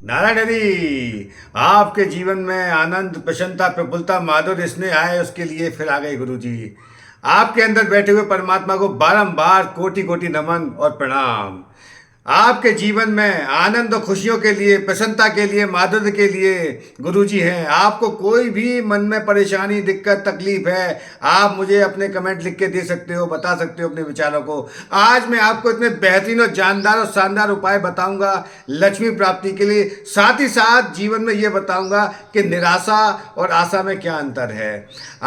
नारायण हरि। आपके जीवन में आनंद, प्रसन्नता, प्रफुल्लता, माधुर्य, स्नेह आए, उसके लिए फिर आ गए गुरु जी। आपके अंदर बैठे हुए परमात्मा को बारंबार कोटि कोटि नमन और प्रणाम। आपके जीवन में आनंद और खुशियों के लिए, प्रसन्नता के लिए, माधुर्य के लिए गुरु जी हैं। आपको कोई भी मन में परेशानी, दिक्कत, तकलीफ है, आप मुझे अपने कमेंट लिख के दे सकते हो, बता सकते हो अपने विचारों को। आज मैं आपको इतने बेहतरीन और जानदार और शानदार उपाय बताऊंगा लक्ष्मी प्राप्ति के लिए। साथ ही साथ जीवन में ये बताऊंगा कि निराशा और आशा में क्या अंतर है।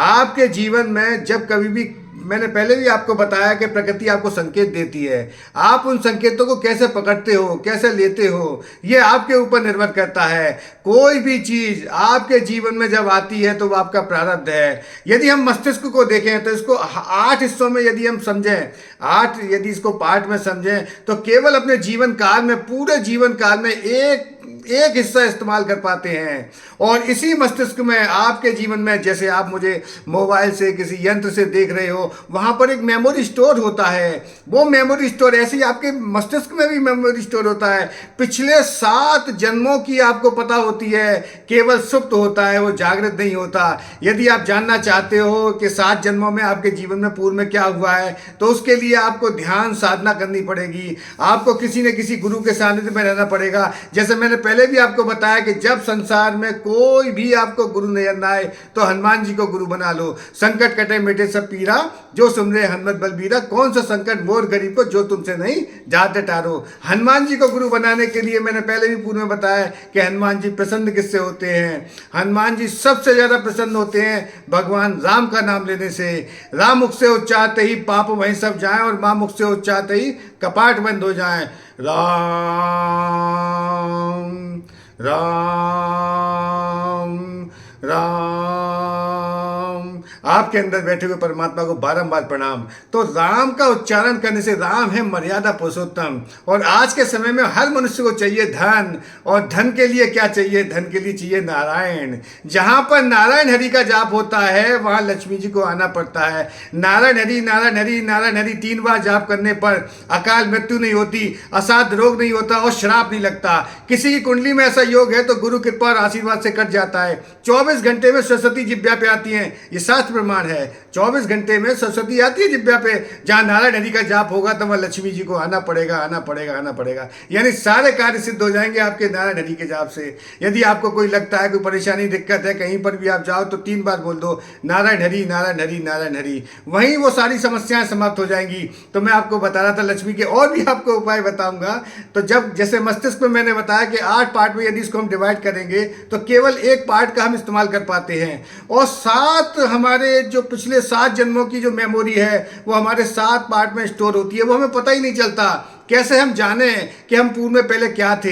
आपके जीवन में जब कभी भी, मैंने पहले भी आपको बताया कि प्रकृति आपको संकेत देती है, आप उन संकेतों को कैसे पकड़ते हो, कैसे लेते हो, ये आपके ऊपर निर्भर करता है। कोई भी चीज आपके जीवन में जब आती है तो वो आपका प्रारब्ध है। यदि हम मस्तिष्क को देखें तो इसको 8 हिस्सों में यदि हम समझें, 8 यदि इसको पार्ट में समझें, तो केवल अपने जीवन काल में, पूरे जीवन काल में एक हिस्सा इस्तेमाल कर पाते हैं। और इसी मस्तिष्क में आपके जीवन में, जैसे आप मुझे मोबाइल से, किसी यंत्र से देख रहे हो, वहां पर एक मेमोरी स्टोर होता है। वो मेमोरी स्टोर, ऐसे ही आपके मस्तिष्क में भी मेमोरी स्टोर होता है। पिछले 7 जन्मों की आपको पता होती है, केवल सुप्त होता है, वो जागृत नहीं होता। यदि आप जानना चाहते हो कि 7 जन्मों में आपके जीवन में पूर्व में क्या हुआ है, तो उसके लिए आपको ध्यान साधना करनी पड़ेगी। आपको किसी न किसी गुरु के सानिध्य में रहना पड़ेगा। जैसे मैंने पहले भी आपको बताया कि जब संसार में कोई भी आपको गुरु नजर ना आए तो हनुमान जी को गुरु बना लो। संकट कटे मिटे सब पीरा, जो सुमरे हनुमत बलबीरा। कौन सा संकट मोर गरीब को, जो तुमसे नहीं जाते टारो। हनुमान जी को गुरु बनाने के लिए मैंने पहले भी पूर्व में बताया कि हनुमान जी प्रसन्न किससे होते हैं। हनुमान जी सबसे ज्यादा प्रसन्न होते हैं भगवान राम का नाम लेने से। राम मुख से उच्चारते ही पाप वहीं सब जाएं, और मां मुख से उच्चारते ही कपाट बंद हो जाएं। राम राम राम। आपके अंदर बैठे हुए परमात्मा को बारंबार प्रणाम। तो राम का उच्चारण करने से, राम है मर्यादा पुरुषोत्तम। और आज के समय में हर मनुष्य को चाहिए धन, और धन के लिए क्या चाहिए? धन के लिए चाहिए नारायण। जहां पर नारायण हरि का जाप होता है वहां लक्ष्मी जी को आना पड़ता है। नारायण हरि नारायण हरि नारायण हरि 3 बार जाप करने पर अकाल मृत्यु नहीं होती, असाध्य रोग नहीं होता और श्राप नहीं लगता। किसी की कुंडली में ऐसा योग है तो गुरु कृपा और आशीर्वाद से कट जाता है। 24 घंटे में सरस्वती जिब्या पे आती हैं, ये शास्त्र प्रमाण है। 24 घंटे में सरस्वती आती है जिब्या पे। जहां नारायण हरि का जाप होगा तो वहां लक्ष्मी जी को आना पड़ेगा, आना पड़ेगा, आना पड़ेगा। यानी सारे कार्य सिद्ध हो जाएंगे आपके नारायण हरि के जाप से। यदि आपको कोई लगता है, कोई परेशानी, दिक्कत है, कहीं पर भी आप जाओ तो 3 बार बोल दो नारायण हरि नारायण हरि नारायण हरि, वहीं वो सारी समस्याएं समाप्त हो जाएंगी। तो मैं आपको बता रहा था लक्ष्मी के और भी आपको उपाय बताऊंगा। तो जब जैसे मस्तिष्क में मैंने बताया कि 8 पार्ट में यदि इसको हम डिवाइड करेंगे तो केवल एक पार्ट का हम इस्तेमाल कर पाते हैं। और 7 हमारे जो पिछले 7 जन्मों की जो मेमोरी है वो हमारे 7 पार्ट में स्टोर होती है। वो हमें पता ही नहीं चलता। कैसे हम जाने कि हम पूर्व में पहले क्या थे,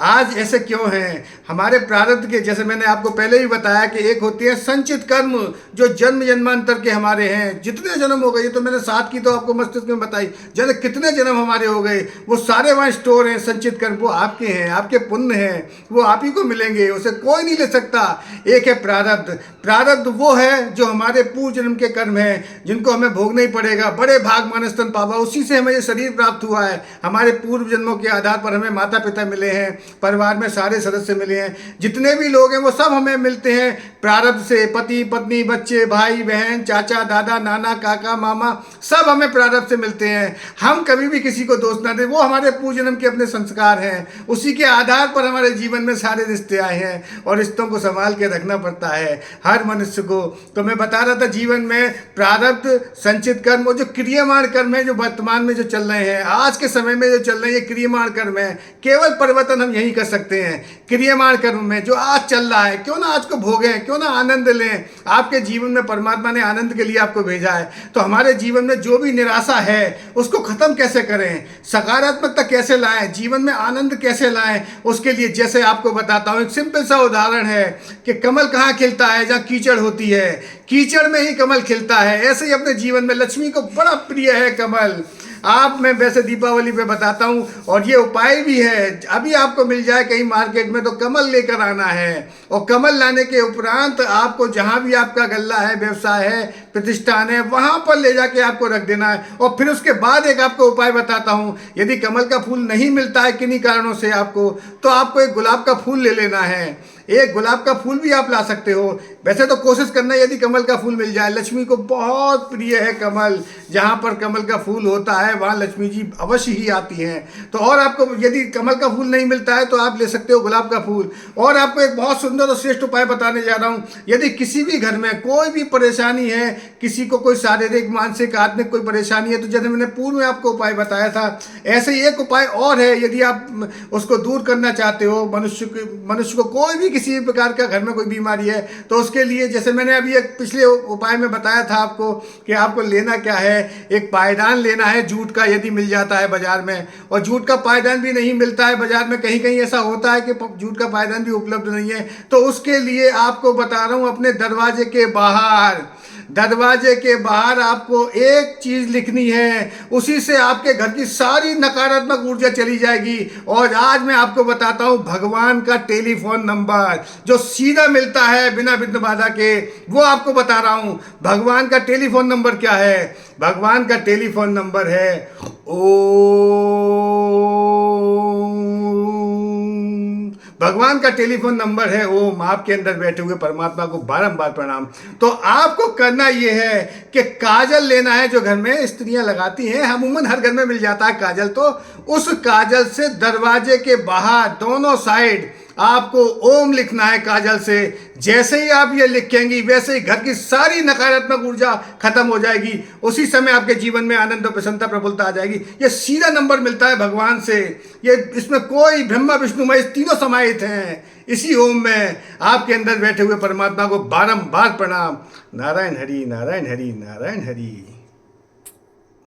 आज ऐसे क्यों हैं? हमारे प्रारब्ध के, जैसे मैंने आपको पहले भी बताया कि एक होते हैं संचित कर्म, जो जन्म जन्मांतर के हमारे हैं। जितने जन्म हो गए, ये तो मैंने 7 की तो आपको मस्तिष्क में बताई, जैसे कितने जन्म हमारे हो गए वो सारे वहाँ स्टोर हैं। संचित कर्म वो आपके हैं, आपके पुण्य हैं, वो आप ही को मिलेंगे, उसे कोई नहीं ले सकता। एक है प्रारब्ध। प्रारब्ध वो है जो हमारे पूर्व जन्म के कर्म हैं, जिनको हमें भोगना ही पड़ेगा। बड़े भाग मानस्तन पावा, उसी से हमें ये शरीर प्राप्त हुआ है। हमारे पूर्व जन्मों के आधार पर हमें माता पिता मिले हैं, परिवार में सारे सदस्य मिले हैं, जितने भी लोग हैं वो सब हमें मिलते हैं प्रारब्ध से। पति पत्नी, बच्चे, भाई बहन, चाचा दादा, नाना काका मामा, सब हमें प्रारब्ध से मिलते हैं। हम कभी भी किसी को दोष ना दें, वो हमारे पूर्व जन्म के अपने संस्कार हैं। उसी के आधार पर हमारे जीवन में सारे रिश्ते आए हैं, और रिश्तों को संभाल के रखना पड़ता है हर मनुष्य को। तो मैं बता रहा था जीवन में प्रारब्ध, संचित कर्म, वो जो क्रियामान कर्म है, जो वर्तमान में जो चल रहे हैं, आज के समय में जो चल रहे हैं, ये क्रियामान कर्म है। केवल परिवर्तन हम यही कर सकते हैं क्रियामान कर्म में। जो आज चल रहा है, क्यों ना आज को भोगें, क्यों ना आनंद लें। आपके जीवन में परमात्मा ने आनंद के लिए आपको भेजा है। तो हमारे जीवन में जो भी निराशा है उसको खत्म कैसे करें, सकारात्मकता कैसे लाएं, जीवन में आनंद कैसे लाएं, उसके लिए जैसे आपको बताता हूं। एक सिंपल सा उदाहरण है कि कमल कहाँ खिलता है? जहाँ कीचड़ होती है, कीचड़ में ही कमल खिलता है। ऐसे ही अपने जीवन में लक्ष्मी को बड़ा प्रिय है कमल। आप, मैं वैसे दीपावली पे बताता हूँ, और ये उपाय भी है। अभी आपको मिल जाए कहीं मार्केट में तो कमल लेकर आना है, और कमल लाने के उपरांत आपको जहाँ भी आपका गल्ला है, व्यवसाय है, प्रतिष्ठान है, वहाँ पर ले जाके आपको रख देना है। और फिर उसके बाद एक आपको उपाय बताता हूँ। यदि कमल का फूल नहीं मिलता है किन्हीं कारणों से आपको, तो आपको एक गुलाब का फूल ले लेना है। एक गुलाब का फूल भी आप ला सकते हो। वैसे तो कोशिश करना यदि कमल का फूल मिल जाए। लक्ष्मी को बहुत प्रिय है कमल। जहाँ पर कमल का फूल होता है वहाँ लक्ष्मी जी अवश्य ही आती हैं। तो और आपको यदि कमल का फूल नहीं मिलता है तो आप ले सकते हो गुलाब का फूल। और आपको एक बहुत सुंदर और श्रेष्ठ उपाय बताने जा रहा हूँ। यदि किसी भी घर में कोई भी परेशानी है, किसी को कोई शारीरिक, मानसिक, आत्मिक कोई परेशानी है, तो जैसे मैंने पूर्व में आपको उपाय बताया था, ऐसे ही एक उपाय और है। यदि आप उसको दूर करना चाहते हो, मनुष्य को कोई भी किसी भी प्रकार का घर में कोई बीमारी है, तो उसके लिए जैसे मैंने अभी एक पिछले उपाय में बताया था आपको कि आपको लेना क्या है। एक पायदान लेना है जूट का, यदि मिल जाता है बाजार में। और जूट का पायदान भी नहीं मिलता है बाजार में, कहीं कहीं ऐसा होता है कि जूट का पायदान भी उपलब्ध नहीं है, तो उसके लिए आपको बता रहा हूँ, अपने दरवाजे के बाहर आपको एक चीज लिखनी है। उसी से आपके घर की सारी नकारात्मक ऊर्जा चली जाएगी। और आज मैं आपको बताता हूं भगवान का टेलीफोन नंबर जो सीधा मिलता है बिना विघ्न बाधा के, वो आपको बता रहा हूं। भगवान का टेलीफोन नंबर क्या है? भगवान का टेलीफोन नंबर है भगवान का टेलीफोन नंबर है ओम। आपके अंदर बैठे हुए परमात्मा को बारंबार प्रणाम। तो आपको करना यह है कि काजल लेना है, जो घर में स्त्रियां लगाती हैं, अमूमन हर घर में मिल जाता है काजल। तो उस काजल से दरवाजे के बाहर दोनों साइड आपको ओम लिखना है काजल से। जैसे ही आप ये लिखेंगी वैसे ही घर की सारी नकारात्मक ऊर्जा खत्म हो जाएगी। उसी समय आपके जीवन में आनंद और प्रसन्नता प्रफुल्लता आ जाएगी। ये सीधा नंबर मिलता है भगवान से। ये इसमें कोई ब्रह्मा विष्णु महेश तीनों समाहित हैं इसी ओम में। आपके अंदर बैठे हुए परमात्मा को बारंबार प्रणाम। नारायण हरि, नारायण हरि, नारायण हरि।